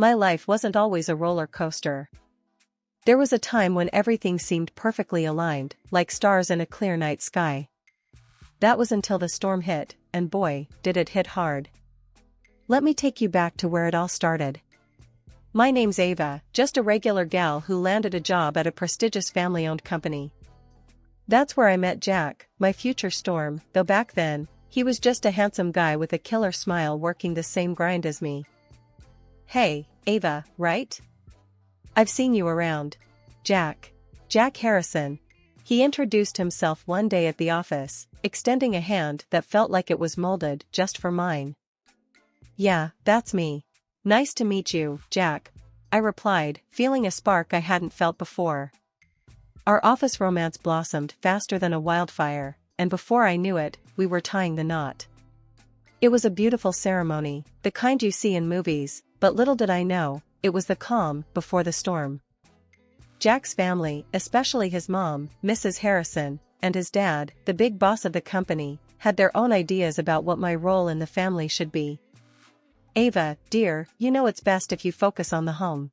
my life wasn't always a roller coaster. There was a time when everything seemed perfectly aligned, like stars in a clear night sky. That was until the storm hit, and boy, did it hit hard. Let me take you back to where it all started. My name's Ava, just a regular gal who landed a job at a prestigious family-owned company. That's where I met Jack, my future storm, though back then, he was just a handsome guy with a killer smile working the same grind as me. Hey, Ava, right? I've seen you around. Jack Harrison. He introduced himself one day at the office, extending a hand that felt like it was molded just for mine. Yeah, that's me. Nice to meet you, Jack, I replied, feeling a spark I hadn't felt before. Our office romance blossomed faster than a wildfire, and before I knew it, we were tying the knot. It was a beautiful ceremony, the kind you see in movies, but little did I know, it was the calm before the storm. Jack's family, especially his mom, Mrs. Harrison, and his dad, the big boss of the company, had their own ideas about what my role in the family should be. Ava, dear, you know it's best if you focus on the home.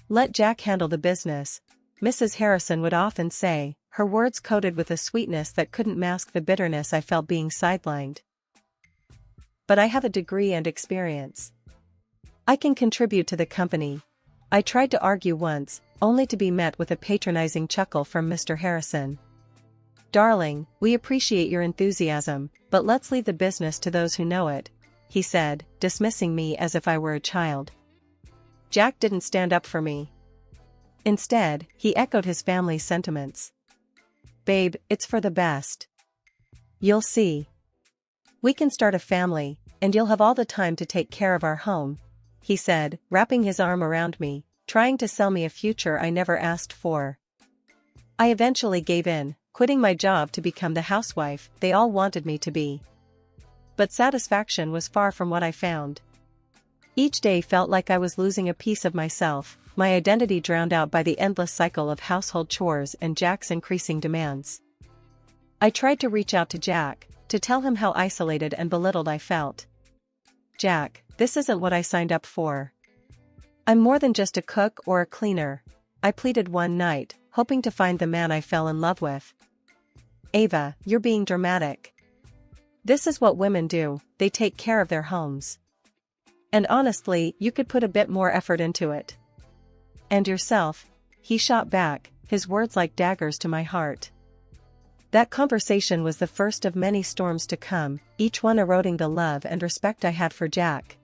Let Jack handle the business, Mrs. Harrison would often say, her words coated with a sweetness that couldn't mask the bitterness I felt being sidelined. But I have a degree and experience. I can contribute to the company. I tried to argue once, only to be met with a patronizing chuckle from Mr. Harrison. Darling, we appreciate your enthusiasm, but let's leave the business to those who know it, he said, dismissing me as if I were a child. Jack didn't stand up for me. Instead, he echoed his family's sentiments. Babe, it's for the best. You'll see. We can start a family, and you'll have all the time to take care of our home, he said, wrapping his arm around me, trying to sell me a future I never asked for. I eventually gave in, quitting my job to become the housewife they all wanted me to be. But satisfaction was far from what I found. Each day felt like I was losing a piece of myself, my identity drowned out by the endless cycle of household chores and Jack's increasing demands. I tried to reach out to Jack, to tell him how isolated and belittled I felt. Jack, this isn't what I signed up for. I'm more than just a cook or a cleaner, I pleaded one night, hoping to find the man I fell in love with. Ava, you're being dramatic. This is what women do, they take care of their homes. And honestly, you could put a bit more effort into it. And yourself, he shot back, his words like daggers to my heart. That conversation was the first of many storms to come, each one eroding the love and respect I had for Jack.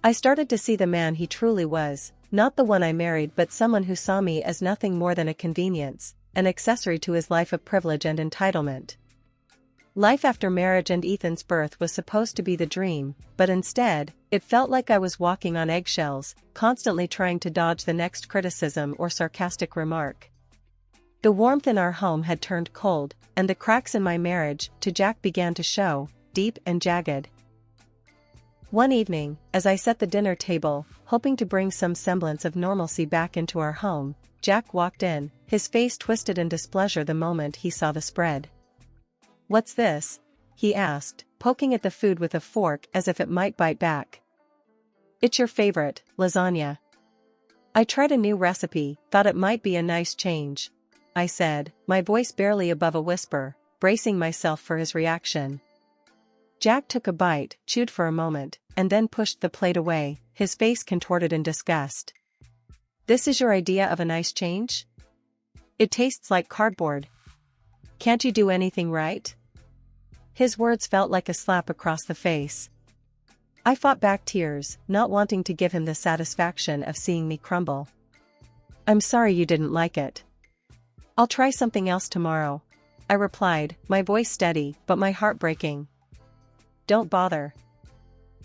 I started to see the man he truly was, not the one I married but someone who saw me as nothing more than a convenience, an accessory to his life of privilege and entitlement. Life after marriage and Ethan's birth was supposed to be the dream, but instead, it felt like I was walking on eggshells, constantly trying to dodge the next criticism or sarcastic remark. The warmth in our home had turned cold, and the cracks in my marriage to Jack began to show, deep and jagged. One evening, as I set the dinner table, hoping to bring some semblance of normalcy back into our home, Jack walked in, his face twisted in displeasure the moment he saw the spread. What's this? He asked, poking at the food with a fork as if it might bite back. It's your favorite, lasagna. I tried a new recipe, thought it might be a nice change, I said, my voice barely above a whisper, bracing myself for his reaction. Jack took a bite, chewed for a moment, and then pushed the plate away, his face contorted in disgust. This is your idea of a nice change? It tastes like cardboard. Can't you do anything right? His words felt like a slap across the face. I fought back tears, not wanting to give him the satisfaction of seeing me crumble. I'm sorry you didn't like it. I'll try something else tomorrow, I replied, my voice steady, but my heart breaking. Don't bother.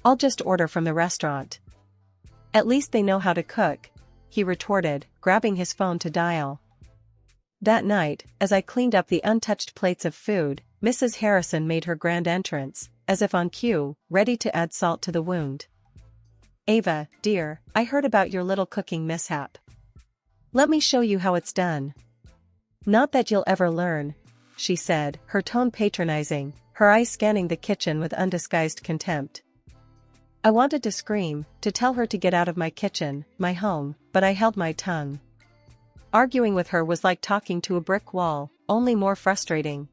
I'll just order from the restaurant. At least they know how to cook, he retorted, grabbing his phone to dial. That night, as I cleaned up the untouched plates of food, Mrs. Harrison made her grand entrance, as if on cue, ready to add salt to the wound. Ava, dear, I heard about your little cooking mishap. Let me show you how it's done. Not that you'll ever learn, she said, her tone patronizing, her eyes scanning the kitchen with undisguised contempt. I wanted to scream, to tell her to get out of my kitchen, my home, but I held my tongue. Arguing with her was like talking to a brick wall, only more frustrating.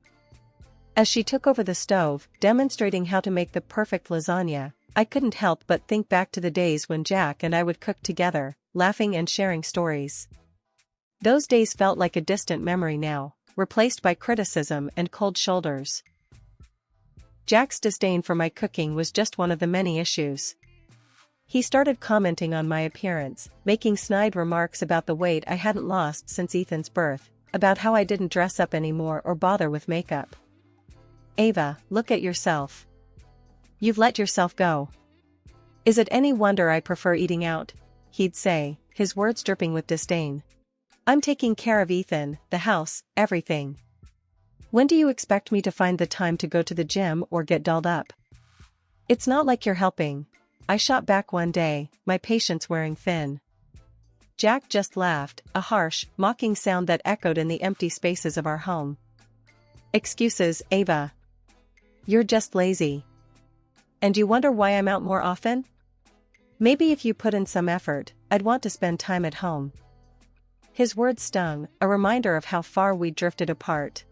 As she took over the stove, demonstrating how to make the perfect lasagna, I couldn't help but think back to the days when Jack and I would cook together, laughing and sharing stories. Those days felt like a distant memory now, replaced by criticism and cold shoulders. Jack's disdain for my cooking was just one of the many issues. He started commenting on my appearance, making snide remarks about the weight I hadn't lost since Ethan's birth, about how I didn't dress up anymore or bother with makeup. "Ava, look at yourself. You've let yourself go. Is it any wonder I prefer eating out?" he'd say, his words dripping with disdain. "I'm taking care of Ethan, the house, everything. When do you expect me to find the time to go to the gym or get dolled up? It's not like you're helping," I shot back one day, my patience wearing thin. Jack just laughed, a harsh, mocking sound that echoed in the empty spaces of our home. "Excuses, Ava. You're just lazy. And you wonder why I'm out more often? Maybe if you put in some effort, I'd want to spend time at home." His words stung, a reminder of how far we'd drifted apart.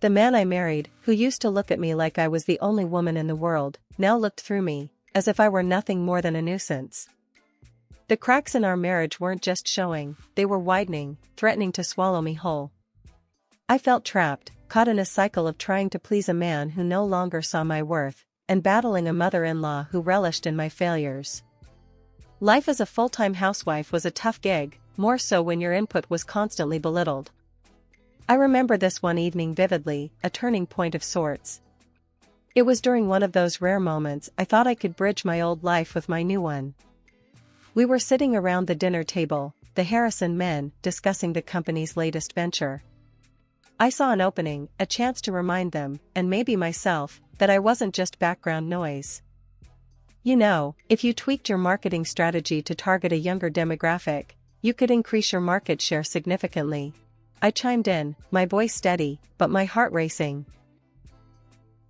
The man I married, who used to look at me like I was the only woman in the world, now looked through me, as if I were nothing more than a nuisance. The cracks in our marriage weren't just showing, they were widening, threatening to swallow me whole. I felt trapped, caught in a cycle of trying to please a man who no longer saw my worth, and battling a mother-in-law who relished in my failures. Life as a full-time housewife was a tough gig, more so when your input was constantly belittled. I remember this one evening vividly, a turning point of sorts. It was during one of those rare moments I thought I could bridge my old life with my new one. We were sitting around the dinner table, the Harrison men, discussing the company's latest venture. I saw an opening, a chance to remind them, and maybe myself, that I wasn't just background noise. "You know, if you tweaked your marketing strategy to target a younger demographic, you could increase your market share significantly," I chimed in, my voice steady, but my heart racing.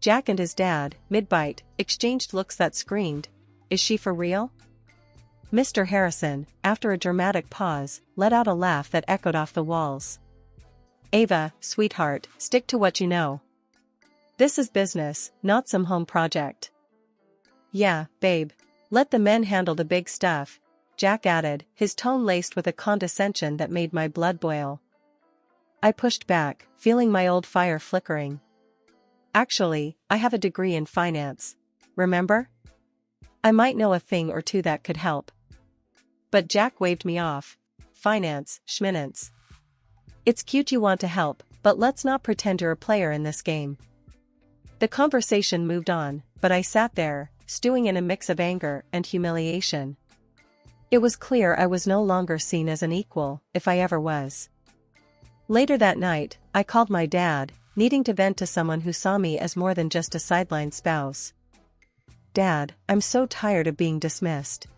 Jack and his dad, mid-bite, exchanged looks that screamed, "Is she for real?" Mr. Harrison, after a dramatic pause, let out a laugh that echoed off the walls. "Ava, sweetheart, stick to what you know. This is business, not some home project." "Yeah, babe. Let the men handle the big stuff," Jack added, his tone laced with a condescension that made my blood boil. I pushed back, feeling my old fire flickering. "Actually, I have a degree in finance. Remember? I might know a thing or two that could help." But Jack waved me off. "Finance, schminance. It's cute you want to help, but let's not pretend you're a player in this game." The conversation moved on, but I sat there, stewing in a mix of anger and humiliation. It was clear I was no longer seen as an equal, if I ever was. Later that night, I called my dad, needing to vent to someone who saw me as more than just a sideline spouse. "Dad, I'm so tired of being dismissed.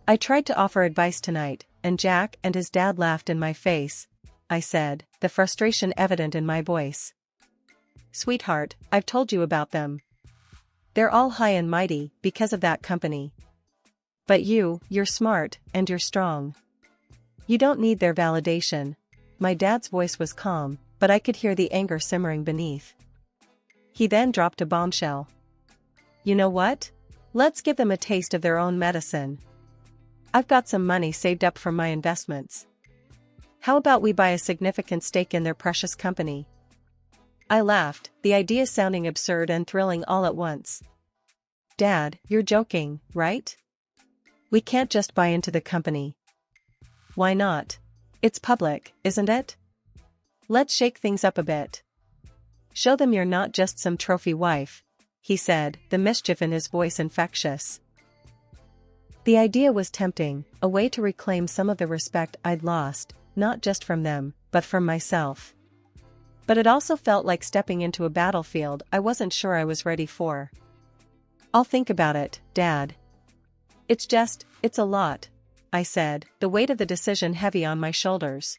I tried to offer advice tonight, and Jack and his dad laughed in my face," I said, the frustration evident in my voice. "Sweetheart, I've told you about them. They're all high and mighty because of that company. But you're smart, and you're strong. You don't need their validation." My dad's voice was calm, but I could hear the anger simmering beneath. He then dropped a bombshell. "You know what? Let's give them a taste of their own medicine. I've got some money saved up from my investments. How about we buy a significant stake in their precious company?" I laughed, the idea sounding absurd and thrilling all at once. "Dad, you're joking, right? We can't just buy into the company." "Why not? It's public, isn't it? Let's shake things up a bit. Show them you're not just some trophy wife," he said, the mischief in his voice infectious. The idea was tempting, a way to reclaim some of the respect I'd lost, not just from them, but from myself. But it also felt like stepping into a battlefield I wasn't sure I was ready for. "I'll think about it, Dad. It's a lot," I said, the weight of the decision heavy on my shoulders.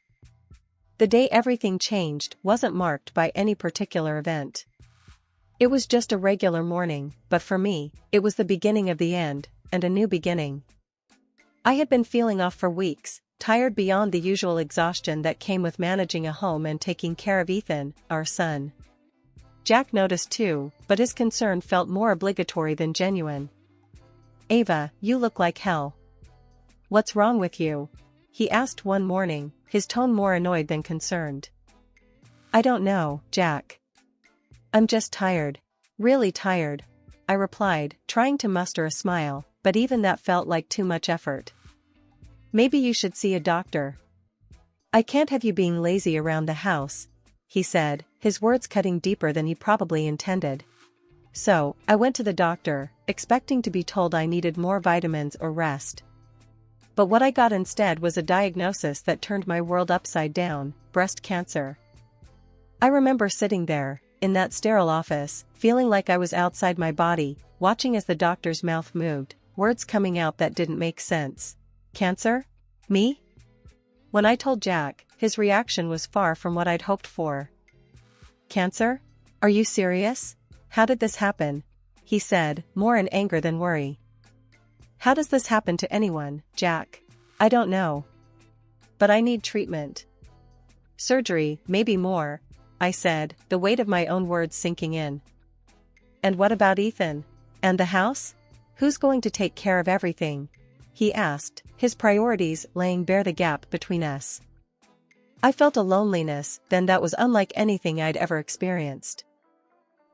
The day everything changed wasn't marked by any particular event. It was just a regular morning, but for me, it was the beginning of the end, and a new beginning. I had been feeling off for weeks, tired beyond the usual exhaustion that came with managing a home and taking care of Ethan, our son. Jack noticed too, but his concern felt more obligatory than genuine. "Ava, you look like hell. What's wrong with you?" he asked one morning, his tone more annoyed than concerned. "I don't know, Jack. I'm just tired. Really tired," I replied, trying to muster a smile, but even that felt like too much effort. "Maybe you should see a doctor." "I can't have you being lazy around the house," he said, his words cutting deeper than he probably intended. So, I went to the doctor, expecting to be told I needed more vitamins or rest. But what I got instead was a diagnosis that turned my world upside down: breast cancer. I remember sitting there, in that sterile office, feeling like I was outside my body, watching as the doctor's mouth moved, words coming out that didn't make sense. "Cancer? Me?" When I told Jack, his reaction was far from what I'd hoped for. "Cancer? Are you serious? How did this happen?" he said, more in anger than worry. "How does this happen to anyone, Jack? I don't know. But I need treatment." "Surgery, maybe more," I said, the weight of my own words sinking in. "And what about Ethan? And the house? Who's going to take care of everything?" he asked, his priorities laying bare the gap between us. I felt a loneliness then that was unlike anything I'd ever experienced.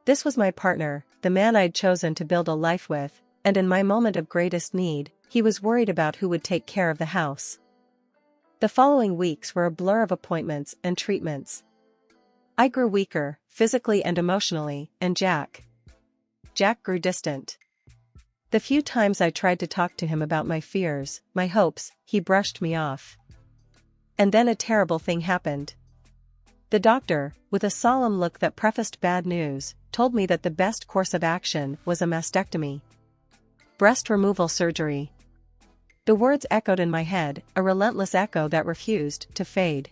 This was my partner, the man I'd chosen to build a life with, and in my moment of greatest need, he was worried about who would take care of the house. The following weeks were a blur of appointments and treatments. I grew weaker, physically and emotionally, and Jack grew distant. The few times I tried to talk to him about my fears, my hopes, he brushed me off. And then a terrible thing happened. The doctor, with a solemn look that prefaced bad news, told me that the best course of action was a mastectomy. Breast removal surgery. The words echoed in my head, a relentless echo that refused to fade.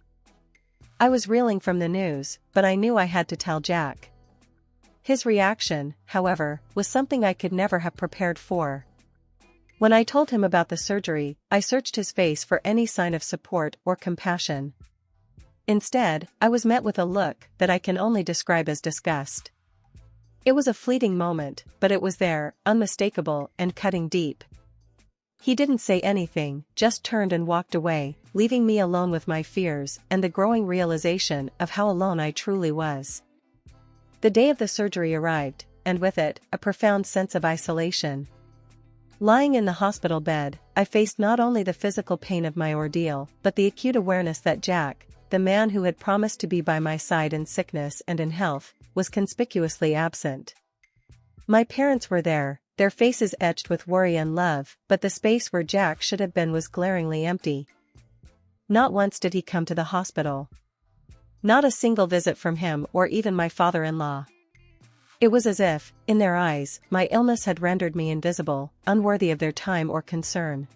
I was reeling from the news, but I knew I had to tell Jack. His reaction, however, was something I could never have prepared for. When I told him about the surgery, I searched his face for any sign of support or compassion. Instead, I was met with a look that I can only describe as disgust. It was a fleeting moment, but it was there, unmistakable and cutting deep. He didn't say anything, just turned and walked away, leaving me alone with my fears and the growing realization of how alone I truly was. The day of the surgery arrived, and with it, a profound sense of isolation. Lying in the hospital bed, I faced not only the physical pain of my ordeal, but the acute awareness that Jack, the man who had promised to be by my side in sickness and in health, was conspicuously absent. My parents were there, their faces etched with worry and love, but the space where Jack should have been was glaringly empty. Not once did he come to the hospital. Not a single visit from him or even my father-in-law. It was as if, in their eyes, my illness had rendered me invisible, unworthy of their time or concern.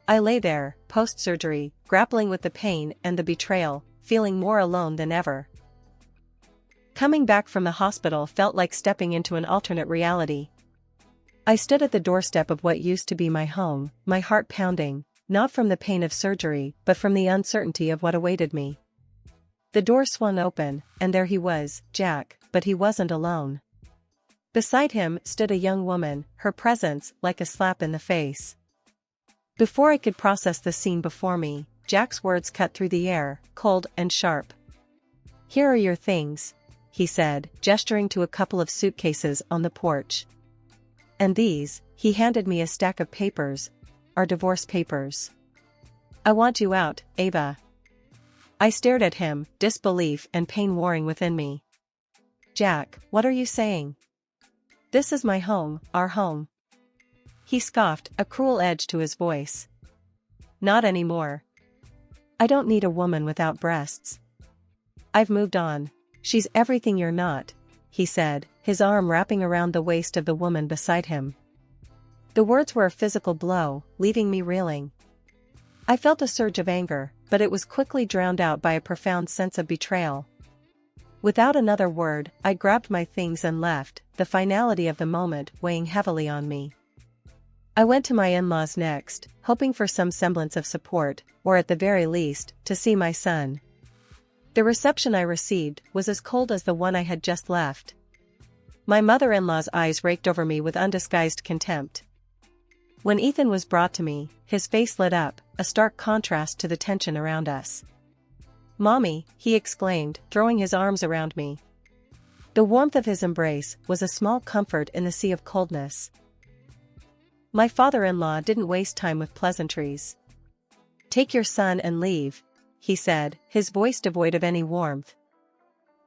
I lay there, post-surgery, grappling with the pain and the betrayal, feeling more alone than ever. Coming back from the hospital felt like stepping into an alternate reality. I stood at the doorstep of what used to be my home, my heart pounding, not from the pain of surgery, but from the uncertainty of what awaited me. The door swung open, and there he was, Jack, but he wasn't alone. Beside him stood a young woman, her presence like a slap in the face. Before I could process the scene before me, Jack's words cut through the air, cold and sharp. "Here are your things," he said, gesturing to a couple of suitcases on the porch. "And these," he handed me a stack of papers, "are divorce papers. I want you out, Ava." I stared at him, disbelief and pain warring within me. "Jack, what are you saying? This is my home, our home." He scoffed, a cruel edge to his voice. "Not anymore. I don't need a woman without breasts. I've moved on. She's everything you're not," he said, his arm wrapping around the waist of the woman beside him. The words were a physical blow, leaving me reeling. I felt a surge of anger, but it was quickly drowned out by a profound sense of betrayal. Without another word, I grabbed my things and left, the finality of the moment weighing heavily on me. I went to my in-laws next, hoping for some semblance of support, or at the very least, to see my son. The reception I received was as cold as the one I had just left. My mother-in-law's eyes raked over me with undisguised contempt. When Ethan was brought to me, his face lit up, a stark contrast to the tension around us. "Mommy," he exclaimed, throwing his arms around me. The warmth of his embrace was a small comfort in the sea of coldness. My father-in-law didn't waste time with pleasantries. "Take your son and leave," he said, his voice devoid of any warmth.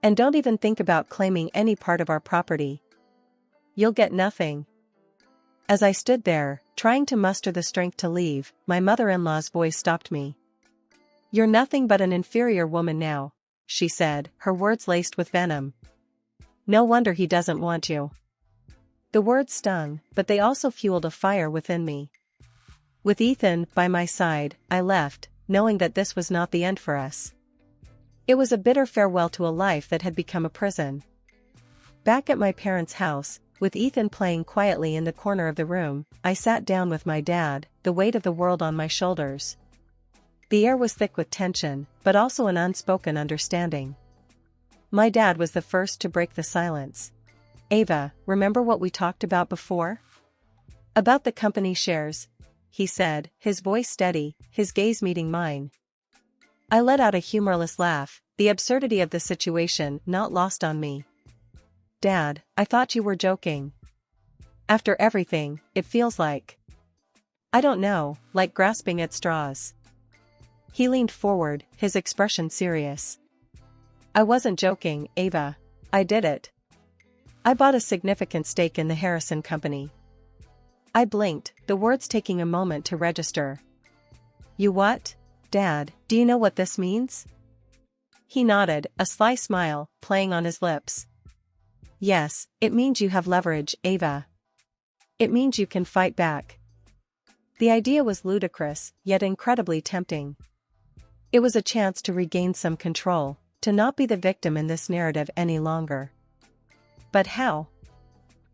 "And don't even think about claiming any part of our property. You'll get nothing." As I stood there, trying to muster the strength to leave, my mother-in-law's voice stopped me. "You're nothing but an inferior woman now," she said, her words laced with venom. "No wonder he doesn't want you." The words stung, but they also fueled a fire within me. With Ethan by my side, I left, knowing that this was not the end for us. It was a bitter farewell to a life that had become a prison. Back at my parents' house, with Ethan playing quietly in the corner of the room, I sat down with my dad, the weight of the world on my shoulders. The air was thick with tension, but also an unspoken understanding. My dad was the first to break the silence. "Ava, remember what we talked about before? About the company shares," he said, his voice steady, his gaze meeting mine. I let out a humorless laugh, the absurdity of the situation not lost on me. "Dad, I thought you were joking. After everything, it feels like... I don't know, like grasping at straws." He leaned forward, his expression serious. "I wasn't joking, Ava. I did it. I bought a significant stake in the Harrison Company." I blinked, the words taking a moment to register. "You what? Dad, do you know what this means?" He nodded, a sly smile playing on his lips. "Yes, it means you have leverage, Ava. It means you can fight back." The idea was ludicrous, yet incredibly tempting. It was a chance to regain some control, to not be the victim in this narrative any longer. But how?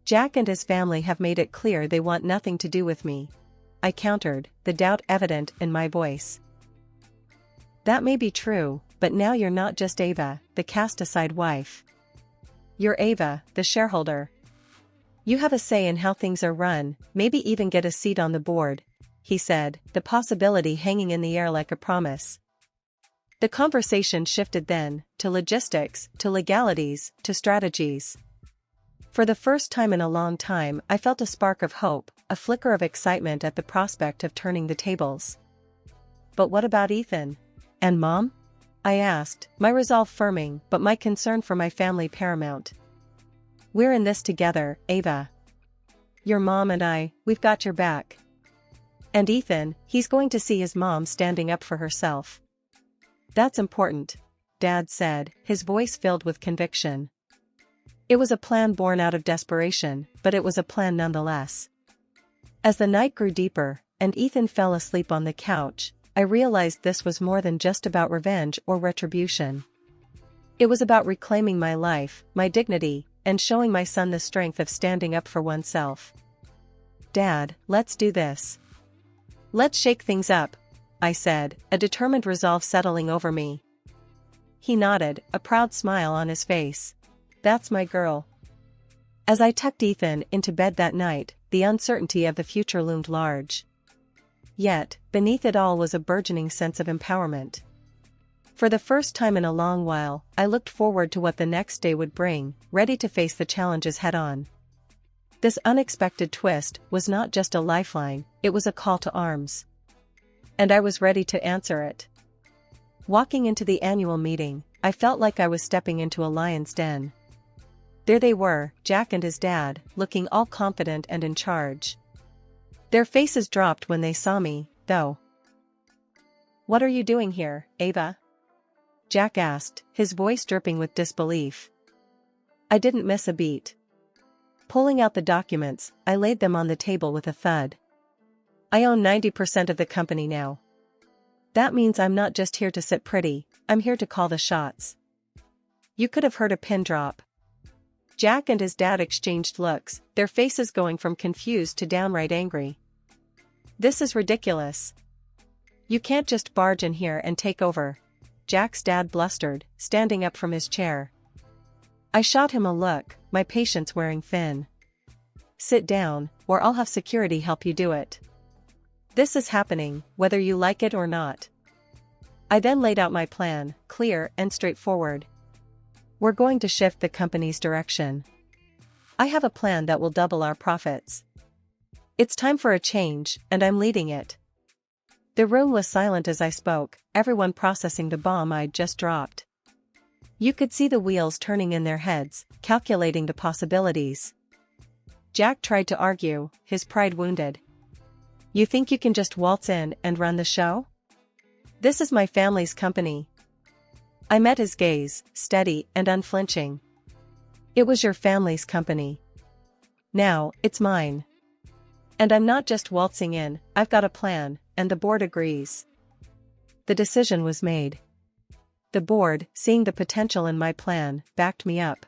"Jack and his family have made it clear they want nothing to do with me," I countered, the doubt evident in my voice. "That may be true, but now you're not just Ava, the cast-aside wife. You're Ava, the shareholder. You have a say in how things are run, maybe even get a seat on the board," he said, the possibility hanging in the air like a promise. The conversation shifted then, to logistics, to legalities, to strategies. For the first time in a long time, I felt a spark of hope, a flicker of excitement at the prospect of turning the tables. "But what about Ethan? And Mom?" I asked, my resolve firming, but my concern for my family paramount. "We're in this together, Ava. Your mom and I, we've got your back. And Ethan, he's going to see his mom standing up for herself." "That's important," Dad said, his voice filled with conviction. It was a plan born out of desperation, but it was a plan nonetheless. As the night grew deeper, and Ethan fell asleep on the couch, I realized this was more than just about revenge or retribution. It was about reclaiming my life, my dignity, and showing my son the strength of standing up for oneself. "Dad, let's do this. Let's shake things up," I said, a determined resolve settling over me. He nodded, a proud smile on his face. "That's my girl." As I tucked Ethan into bed that night, the uncertainty of the future loomed large. Yet, beneath it all was a burgeoning sense of empowerment. For the first time in a long while, I looked forward to what the next day would bring, ready to face the challenges head-on. This unexpected twist was not just a lifeline, it was a call to arms. And I was ready to answer it. Walking into the annual meeting, I felt like I was stepping into a lion's den. There they were, Jack and his dad, looking all confident and in charge. Their faces dropped when they saw me, though. "What are you doing here, Ava?" Jack asked, his voice dripping with disbelief. I didn't miss a beat. Pulling out the documents, I laid them on the table with a thud. "I own 90% of the company now. That means I'm not just here to sit pretty, I'm here to call the shots." You could have heard a pin drop. Jack and his dad exchanged looks, their faces going from confused to downright angry. This is ridiculous. You can't just barge in here and take over, Jack's dad blustered, standing up from his chair. I shot him a look, my patience wearing thin. Sit down, or I'll have security help you do it. This is happening, whether you like it or not. I then laid out my plan, clear and straightforward. We're going to shift the company's direction. I have a plan that will double our profits. It's time for a change, and I'm leading it. The room was silent as I spoke, everyone processing the bomb I'd just dropped. You could see the wheels turning in their heads, calculating the possibilities. Jack tried to argue, his pride wounded. You think you can just waltz in and run the show? This is my family's company. I met his gaze, steady and unflinching. It was your family's company. Now, it's mine. And I'm not just waltzing in, I've got a plan, and the board agrees. The decision was made. The board, seeing the potential in my plan, backed me up.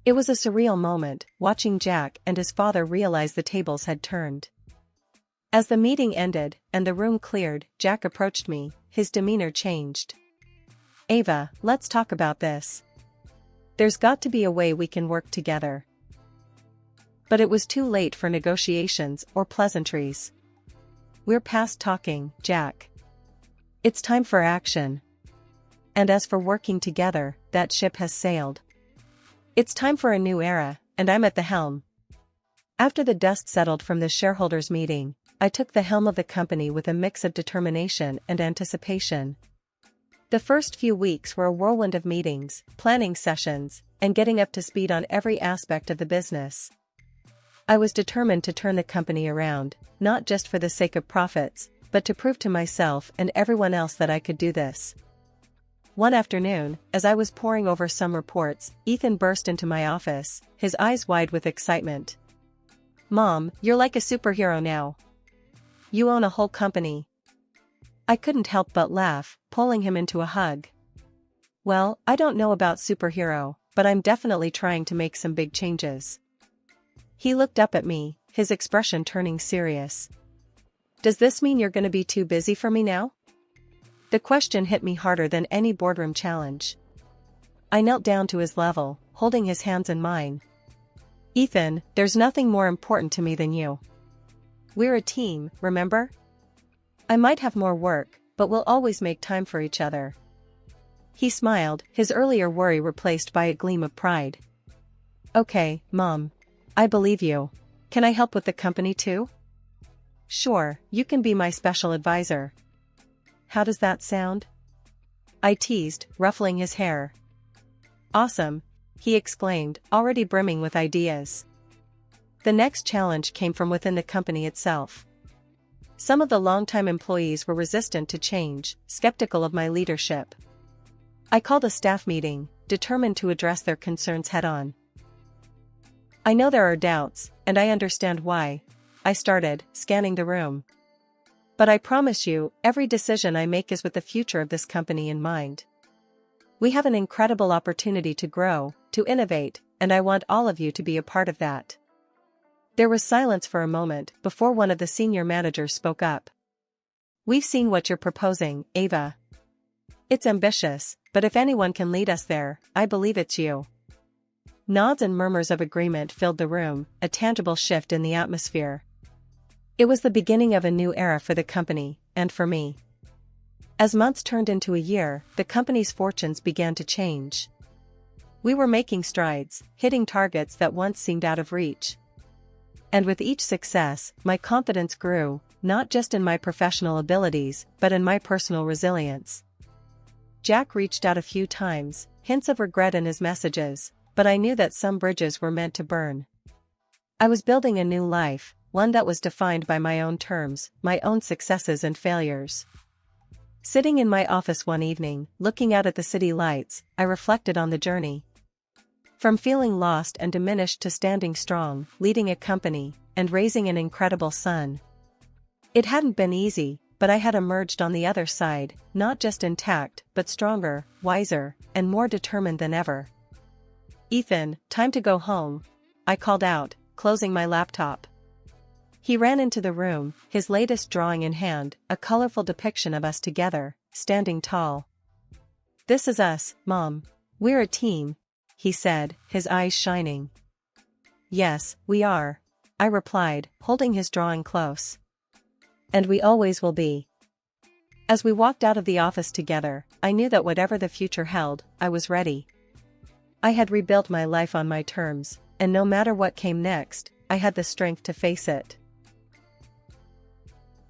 It was a surreal moment, watching Jack and his father realize the tables had turned. As the meeting ended, and the room cleared, Jack approached me, his demeanor changed. Ava, let's talk about this. There's got to be a way we can work together. But it was too late for negotiations or pleasantries. We're past talking, Jack. It's time for action. And as for working together, that ship has sailed. It's time for a new era, and I'm at the helm. After the dust settled from the shareholders' meeting, I took the helm of the company with a mix of determination and anticipation. The first few weeks were a whirlwind of meetings, planning sessions, and getting up to speed on every aspect of the business. I was determined to turn the company around, not just for the sake of profits, but to prove to myself and everyone else that I could do this. One afternoon, as I was poring over some reports, Ethan burst into my office, his eyes wide with excitement. Mom, you're like a superhero now. You own a whole company. I couldn't help but laugh, pulling him into a hug. Well, I don't know about superhero, but I'm definitely trying to make some big changes. He looked up at me, his expression turning serious. Does this mean you're going to be too busy for me now? The question hit me harder than any boardroom challenge. I knelt down to his level, holding his hands in mine. Ethan, there's nothing more important to me than you. We're a team, remember? I might have more work, but we'll always make time for each other. He smiled, his earlier worry replaced by a gleam of pride. Okay, Mom. I believe you. Can I help with the company too? Sure, you can be my special advisor. How does that sound? I teased, ruffling his hair. Awesome, he exclaimed, already brimming with ideas. The next challenge came from within the company itself. Some of the longtime employees were resistant to change, skeptical of my leadership. I called a staff meeting, determined to address their concerns head-on. I know there are doubts, and I understand why. I started, scanning the room. But I promise you, every decision I make is with the future of this company in mind. We have an incredible opportunity to grow, to innovate, and I want all of you to be a part of that. There was silence for a moment before one of the senior managers spoke up. We've seen what you're proposing, Ava. It's ambitious, but if anyone can lead us there, I believe it's you. Nods and murmurs of agreement filled the room, a tangible shift in the atmosphere. It was the beginning of a new era for the company, and for me. As months turned into a year, the company's fortunes began to change. We were making strides, hitting targets that once seemed out of reach. And with each success, my confidence grew, not just in my professional abilities, but in my personal resilience. Jack reached out a few times, hints of regret in his messages, but I knew that some bridges were meant to burn. I was building a new life, one that was defined by my own terms, my own successes and failures. Sitting in my office one evening, looking out at the city lights, I reflected on the journey. From feeling lost and diminished to standing strong, leading a company, and raising an incredible son. It hadn't been easy, but I had emerged on the other side, not just intact, but stronger, wiser, and more determined than ever. "Ethan, time to go home," I called out, closing my laptop. He ran into the room, his latest drawing in hand, a colorful depiction of us together, standing tall. "This is us, Mom. We're a team," he said, his eyes shining. "Yes, we are," I replied, holding his drawing close. "And we always will be." As we walked out of the office together, I knew that whatever the future held, I was ready. I had rebuilt my life on my terms, and no matter what came next, I had the strength to face it.